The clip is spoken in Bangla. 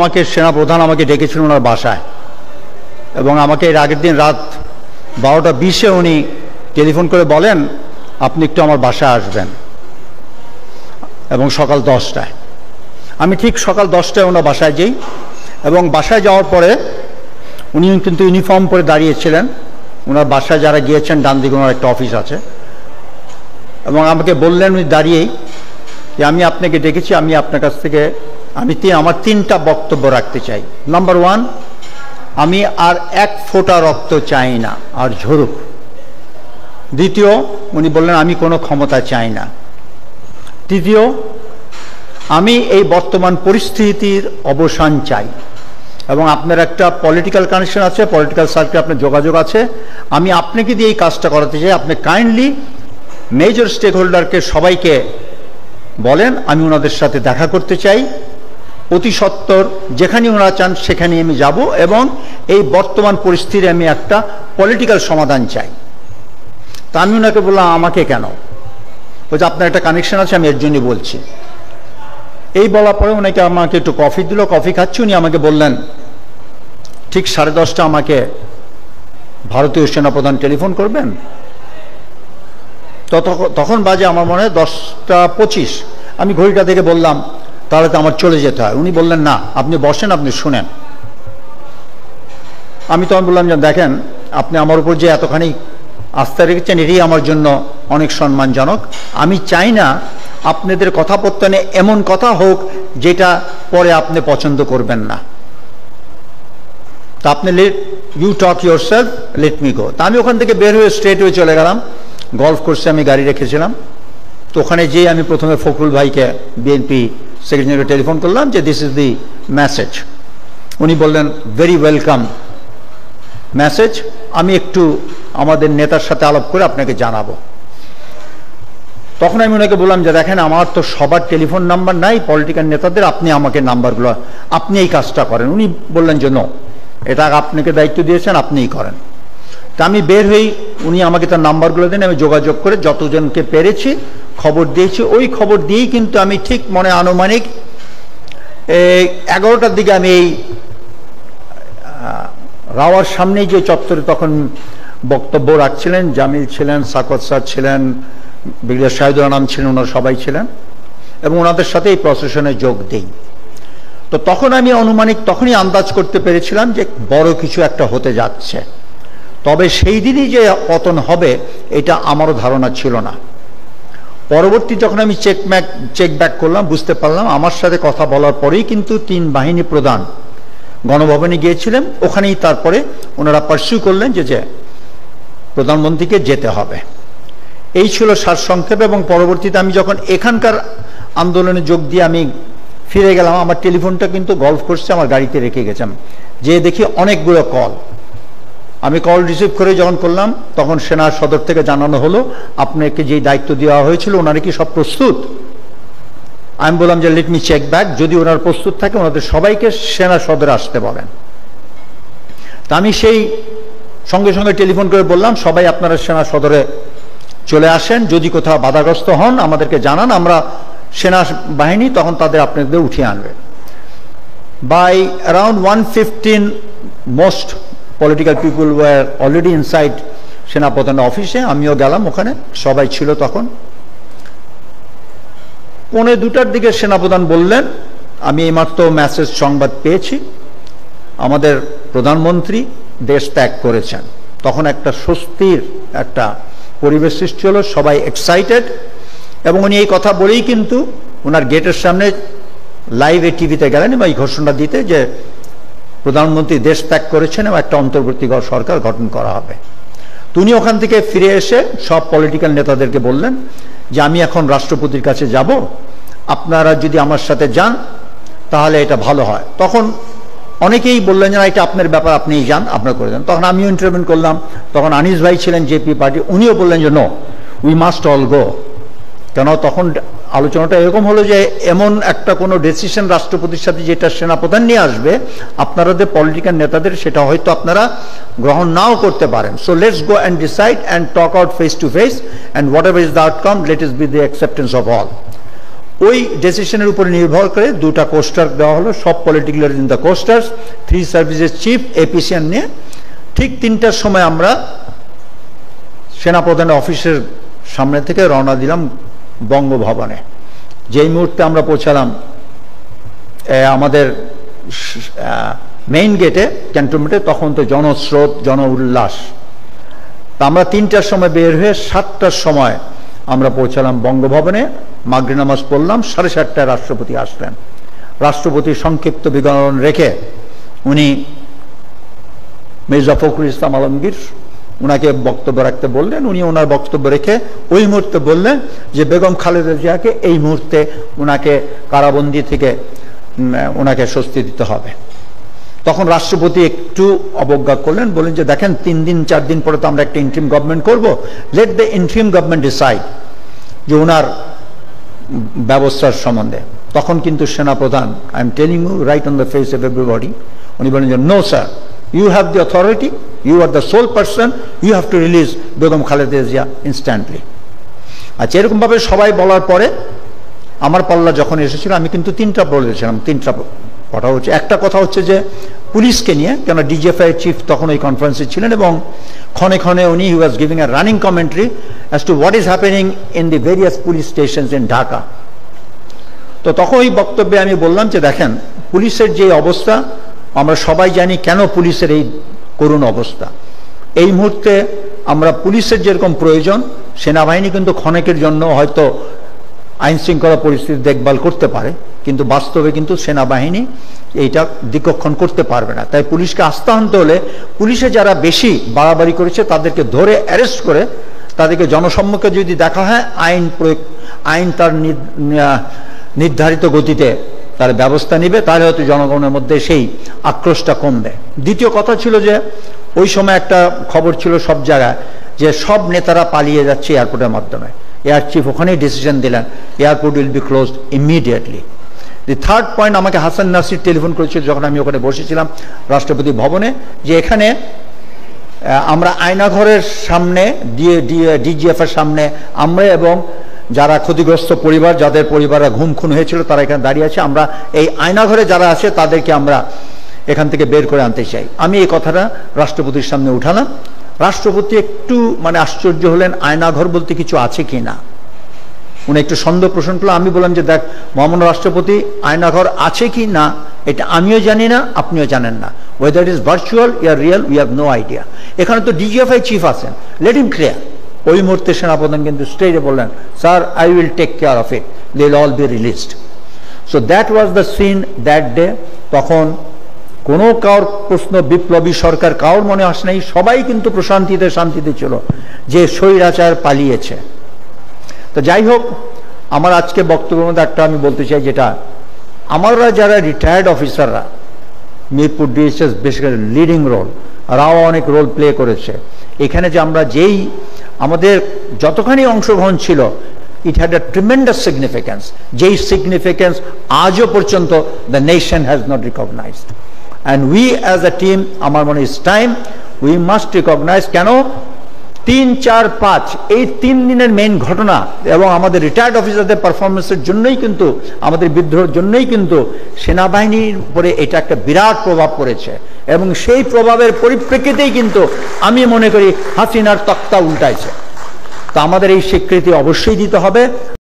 আমাকে সেনাপ্রধান আমাকে ডেকেছিলেন ওনার বাসায়, এবং আমাকে এর আগের দিন রাত 12:20 উনি টেলিফোন করে বলেন আপনি একটু আমার বাসায় আসবেন, এবং সকাল 10টায়। আমি ঠিক সকাল 10টায় ওনার বাসায় যাই, এবং বাসায় যাওয়ার পরে উনি কিন্তু ইউনিফর্ম পরে দাঁড়িয়েছিলেন। ওনার বাসায় যারা গিয়েছেন ডান দিকে ওনার একটা অফিস আছে, এবং আমাকে বললেন উনি দাঁড়িয়েই যে আমি আপনাকে ডেকেছি, আমি আপনার কাছ থেকে আমার 3টা বক্তব্য রাখতে চাই। নাম্বার 1, আমি আর 1 ফোঁটা রক্ত চাই না, আর ঝরুক। দ্বিতীয়, উনি বললেন আমি কোনো ক্ষমতা চাই না। তৃতীয়, আমি এই বর্তমান পরিস্থিতির অবসান চাই, এবং আপনার একটা পলিটিক্যাল কানেকশন আছে, পলিটিক্যাল সার্কেলে আপনার যোগাযোগ আছে, আমি আপনাকে দিয়ে এই কাজটা করাতে চাই। আপনি কাইন্ডলি মেজর স্টেক হোল্ডারকে সবাইকে বলেন আমি ওনাদের সাথে দেখা করতে চাই, অতি সত্বর যেখানে ওনারা চান সেখানে আমি যাব, এবং এই বর্তমান পরিস্থিতির আমি একটা পলিটিক্যাল সমাধান চাই। তা আমি ওনাকে বললাম আমাকে কেন? বলছে আপনার একটা কানেকশন আছে, আমি এর জন্য বলছি। এই বলার পরে ওনাকে আমাকে একটু কফি দিল, কফি খাচ্ছি। উনি আমাকে বললেন ঠিক 10:30 আমাকে ভারতীয় সেনাপ্রধান টেলিফোন করবেন। তখন বাজে আমার মনে হয় 10:25। আমি ঘড়িটা দেখে বললাম তাহলে তো আমার চলে যেতে হয়। উনি বললেন না, আপনি বসেন, আপনি শুনেন। আমি তখন বললাম যে দেখেন, আপনি আমার উপর যে এতখানি আস্থা রেখেছেন এটাই আমার জন্য অনেক সম্মানজনক। আমি চাই না আপনাদের কথাপত্তনে এমন কথা হোক যেটা পরে আপনি পছন্দ করবেন না। তা আপনি you talk yourself, let me go. তা আমি ওখান থেকে বের হয়ে স্ট্রেট হয়ে চলে গেলাম। গলফ কোর্সে আমি গাড়ি রেখেছিলাম, তো ওখানে যেয়ে আমি প্রথমে ফখরুল ভাইকে, বিএনপি সেক্রেটারিকে টেলিফোন করলাম যে দিস ইজ দি মেসেজ। উনি বললেন ভেরি ওয়েলকাম মেসেজ, আমি একটু আমাদের নেতার সাথে আলাপ করে আপনাকে জানাবো। তখন আমি ওনাকে বললাম যে দেখেন আমার তো সবার টেলিফোন নাম্বার নাই পলিটিক্যাল নেতাদের, আপনি আমাকে নাম্বারগুলো, আপনি এই কাজটা করেন। উনি বললেন যে নো, এটা আপনাকে দায়িত্ব দিয়েছেন, আপনিই করেন। তা আমি বের হই, উনি আমাকে তার নাম্বারগুলো দেন, আমি যোগাযোগ করে যতজনকে পেরেছি খবর দিয়েছি। ওই খবর দিয়েই কিন্তু আমি ঠিক মনে আনুমানিক 11টার দিকে আমি এই রাওয়ার সামনেই যে চত্বরে তখন বক্তব্য রাখছিলেন, জামিল ছিলেন, সাকত স্যার ছিলেন, ব্রিগেডিয়ার শাহিদুল আনাম ছিলেন, ওনারা সবাই ছিলেন, এবং ওনাদের সাথে এই প্রসেশনে যোগ দেই। তো তখন আমি আনুমানিক তখনই আন্দাজ করতে পেরেছিলাম যে বড় কিছু একটা হতে যাচ্ছে, তবে সেই দিনই যে পতন হবে এটা আমারও ধারণা ছিল না। পরবর্তী যখন আমি চেক ব্যাক করলাম, বুঝতে পারলাম আমার সাথে কথা বলার পরেই কিন্তু 3 বাহিনী প্রধান গণভবনে গিয়েছিলেন। ওখানেই তারপরে ওনারা পার্সিউ করলেন যে প্রধানমন্ত্রীকে যেতে হবে। এই ছিল সারসংক্ষেপ। এবং পরবর্তীতে আমি যখন এখানকার আন্দোলনে যোগ দিয়ে আমি ফিরে গেলাম, আমার টেলিফোনটা কিন্তু গলফ কোর্সে আমার গাড়িতে রেখে গেছিলাম, যে দেখি অনেকগুলো কল। আমি কল রিসিভ করে যখন করলাম তখন সেনা সদর থেকে জানানো হলো আপনাকে যেই দায়িত্ব দেওয়া হয়েছিল ওনারা কি সব প্রস্তুত? আমি বললাম যে লেট মি চেক ব্যাক, যদি ওনার প্রস্তুত থাকে ওনাদের সবাইকে সেনা সদরে আসতে বলেন। তা আমি সেই সঙ্গে সঙ্গে টেলিফোন করে বললাম সবাই আপনারা সেনা সদরে চলে আসেন, যদি কোথাও বাধাগ্রস্ত হন আমাদেরকে জানান, আমরা সেনা বাহিনী তখন তাদের আপনাদের উঠিয়ে আনবে। By around 1:15 most political people were already inside সেনাপ্রধানের অফিসে, আমিও গেলাম ওখানে, সবাই ছিল তখন। 1:45টার দিকে সেনাপ্রধান বললেন আমি এইমাত্র মেসেজ সংবাদ পেয়েছি আমাদের প্রধানমন্ত্রী দেশ ত্যাগ করেছেন। তখন একটা স্বস্তির একটা পরিবেশ সৃষ্টি হলো, সবাই এক্সাইটেড। এবং উনি এই কথা বলেই কিন্তু ওনার গেটের সামনে লাইভে টিভিতে গেলেন এবং এই ঘোষণা দিতে যে প্রধানমন্ত্রী দেশ ত্যাগ করেছেন এবং একটা অন্তর্বর্তী সরকার গঠন করা হবে। উনি ওখান থেকে ফিরে এসে সব পলিটিক্যাল নেতাদেরকে বললেন যে আমি এখন রাষ্ট্রপতির কাছে যাব, আপনারা যদি আমার সাথে যান তাহলে এটা ভালো হয়। তখন অনেকেই বললেন যে এটা আপনার ব্যাপার, আপনিই যান, আপনারা করে দেন। তখন আমিও ইন্টারভিউ করলাম, তখন আনিস ভাই ছিলেন জেপি পার্টি, উনিও বললেন যে no, we must all go. কেন তখন আলোচনাটা এরকম হলো যে এমন একটা কোনো ডিসিশন রাষ্ট্রপতির সাথে যেটা সেনাপ্রধান নিয়ে আসবে, আপনাদের পলিটিক্যাল নেতাদের সেটা হয়তো আপনারা গ্রহণ নাও করতে পারেন। So let's go and decide and talk out face to face and whatever is the outcome let us be the acceptance of all. ওই ডিসিশনের উপরে নির্ভর করে দুটা কোস্টার দেওয়া হলো, সব political in the coasters, 3 services chief এপিসিএন নিয়ে। ঠিক 3টার সময় আমরা সেনাপ্রধানের অফিসের সামনে থেকে রওনা দিলাম বঙ্গভবনে। যেই মুহূর্তে আমরা পৌঁছালাম আমাদের মেইন গেটে, ক্যান্টনমেন্টে, তখন তো জনস্রোত, জন উল্লাস। তা আমরা 3টার সময় বের হয়ে 7টার সময় আমরা পৌঁছালাম বঙ্গভবনে, মাগরিব নামাজ পড়লাম। 7:30টায় রাষ্ট্রপতি আসলেন। রাষ্ট্রপতি সংক্ষিপ্ত বিবরণ রেখে উনি মির্জা ফখরুল ইসলাম আলমগীর উনাকে বক্তব্য রাখতে বললেন। উনি ওনার বক্তব্য রেখে ওই মুহূর্তে বললেন যে বেগম খালেদা জিয়াকে এই মুহূর্তে উনাকে কারাবন্দি থেকে ওনাকে স্বস্তি দিতে হবে। তখন রাষ্ট্রপতি একটু অবজ্ঞা করলেন, বলেন যে দেখেন 3 দিন 4 দিন পরে তো আমরা একটা ইন্টারিম গভর্নমেন্ট করব, let the interim government decide যে ওনার ব্যবস্থার সম্বন্ধে। তখন কিন্তু সেনাপ্রধান, I am telling you right on the face of everybody, উনি বলেন যে no sir, you have the authority, you are the sole person, you have to release Begum Khaleda Zia instantly। আচ্ছা, এরকম ভাবে সবাই বলার পরে আমার পাল্লা যখন এসেছিল আমি কিন্তু 3টা বলেছিলাম। 3টা কথা হচ্ছে, একটা কথা হচ্ছে যে পুলিশকে নিয়ে, কেন ডিজিএফআই চিফ তখন ওই কনফারেন্সে ছিলেন এবং ক্ষণে ক্ষণে উনি he was giving a running commentary as to what is happening in the various police stations in Dhaka. তো তখন ওই বক্তব্যে আমি বললাম যে দেখেন, পুলিশের যে অবস্থা আমরা সবাই জানি, কেন পুলিশের এই করুণ অবস্থা। এই মুহূর্তে আমরা পুলিশের যেরকম প্রয়োজন, সেনাবাহিনী কিন্তু ক্ষণেকের জন্য হয়তো আইন শৃঙ্খলা পরিস্থিতি দেখভাল করতে পারে, কিন্তু বাস্তবে কিন্তু সেনাবাহিনী এইটা দিকক্ষণ করতে পারবে না। তাই পুলিশকে আস্থা আনতে হলে পুলিশে যারা বেশি বাড়াবাড়ি করেছে তাদেরকে ধরে অ্যারেস্ট করে তাদেরকে জনসম্মুখে যদি দেখা হয়, আইন তার নির্ধারিত গতিতে তার ব্যবস্থা নিবে, তাহলে হয়তো জনগণের মধ্যে সেই আক্রোশটা কমবে। দ্বিতীয় কথা ছিল যে ওই সময় একটা খবর ছিল সব জায়গায় যে সব নেতারা পালিয়ে যাচ্ছে এয়ারপোর্টের মাধ্যমে। এয়ার চিফ ওখানেই ডিসিশন দিলেন airport will be closed immediately. The third point, আমাকে হাসান নাসির টেলিফোন করেছিল যখন আমি ওখানে বসেছিলাম রাষ্ট্রপতি ভবনে, যে এখানে আমরা আয়নাঘরের সামনে ডিজিএফ এর সামনে আমরা এবং যারা ক্ষতিগ্রস্ত পরিবার, যাদের পরিবাররা ঘুম খুন হয়েছিল, তারা এখানে দাঁড়িয়ে আছে। আমরা এই আয়নাঘরে যারা আছে তাদেরকে আমরা এখান থেকে বের করে আনতে চাই। আমি এই কথাটা রাষ্ট্রপতির সামনে উঠালাম। রাষ্ট্রপতি একটু আশ্চর্য হলেন, আয়নাঘর বলতে কিছু আছে কি না। উনি একটু সন্দেহ প্রশ্ন করলেন। আমি বললাম যে দেখ মহামান্য রাষ্ট্রপতি, আয়নাঘর আছে কি না এটা আমিও জানি না, আপনিও জানেন না। Whether it is virtual or real, we have no idea. এখানে তো ডিজিএফআই চিফ আছেন, লেট হিম ক্লিয়ার। ওই মুহূর্তে সেনাপ্রধান কিন্তু স্টেজে বললেন, sir I will take care of it, they will all be released. So that was the scene that day. তখন কোনো কারোর প্রশ্ন, বিপ্লবী সরকার কারোর মনে আসে নাই, সবাই কিন্তু প্রশান্তিতে শান্তিতে ছিল যে স্বৈরাচার পালিয়েছে। তো যাই হোক, আমার আজকে বক্তব্যের মধ্যে একটা আমি বলতে চাই, যেটা আমরা যারা রিটায়ার্ড অফিসাররা, Mirpur DSS basically leading role, রাও অনেক রোল প্লে করেছে এখানে, যে আমরা যেই আমাদের যতখানি অংশগ্রহণ ছিল, it had a tremendous significance, যেই সিগনিফিক্যান্স আজও পর্যন্ত the nation has not recognised. And we as a team, আমার মনে is time we must recognise. কেন 3, 4, 5 এই 3 দিনের মেইন ঘটনা এবং আমাদের রিটায়ার্ড অফিসারদের পারফরমেন্সের জন্যই কিন্তু, আমাদের বিদ্রোহের জন্যই কিন্তু সেনাবাহিনীর উপরে এটা একটা বিরাট প্রভাব পড়েছে এবং সেই প্রভাবের পরিপ্রেক্ষিতেই কিন্তু আমি মনে করি হাসিনার তক্তা উল্টাইছে। তো আমাদের এই স্বীকৃতি অবশ্যই দিতে হবে।